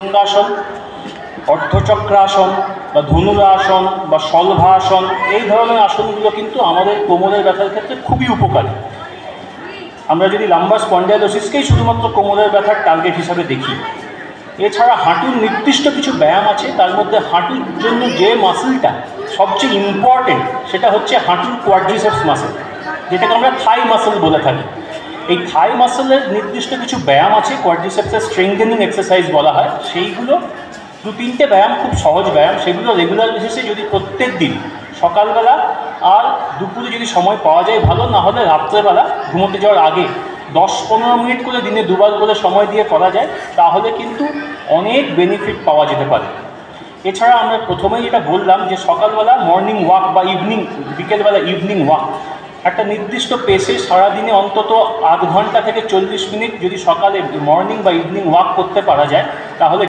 ভুজঙ্গাসন, অর্ধচক্রাসন বা ধনুরাসন বা শলভাসন, এই ধরনের আসনগুলো কিন্তু আমাদের কোমরের ব্যথার ক্ষেত্রে খুবই উপকারী। আমরা যদি লাম্বার স্পন্ডাইলোসিসকেই শুধুমাত্র কোমরের ব্যথার টার্গেট হিসাবে দেখি, এছাড়া হাঁটুর নির্দিষ্ট কিছু ব্যায়াম আছে। তার মধ্যে হাঁটুর জন্য যে মাসেলটা সবচেয়ে ইম্পর্টেন্ট সেটা হচ্ছে হাঁটুর কোয়াড্রিসেপস মাসেল, যেটাকে আমরা থাই মাসেল বলে থাকি। এই থাই মাসেলের নির্দিষ্ট কিছু ব্যায়াম আছে, কোয়াড্রিসেপসের স্ট্রেংথেনিং এক্সারসাইজ বলা হয়। সেইগুলো 2-3টে ব্যায়াম, খুব সহজ ব্যায়াম। সেগুলো রেগুলার বেসিসে যদি প্রত্যেক দিন সকালবেলা আর দুপুরে যদি সময় পাওয়া যায় ভালো, না হলে রাত্রেবেলা ঘুমোতে যাওয়ার আগে 10-15 মিনিট করে দিনে দুবার করে সময় দিয়ে করা যায়, তাহলে কিন্তু অনেক বেনিফিট পাওয়া যেতে পারে। এছাড়া আমরা প্রথমেই যেটা বললাম যে সকালবেলা মর্নিং ওয়াক বা বিকেলবেলা ইভিনিং ওয়াক, একটা নির্দিষ্ট পেসে সারাদিনে অন্তত আধ ঘন্টা থেকে 40 মিনিট যদি সকালে মর্নিং বা ইভিনিং ওয়াক করতে পারা যায়, তাহলে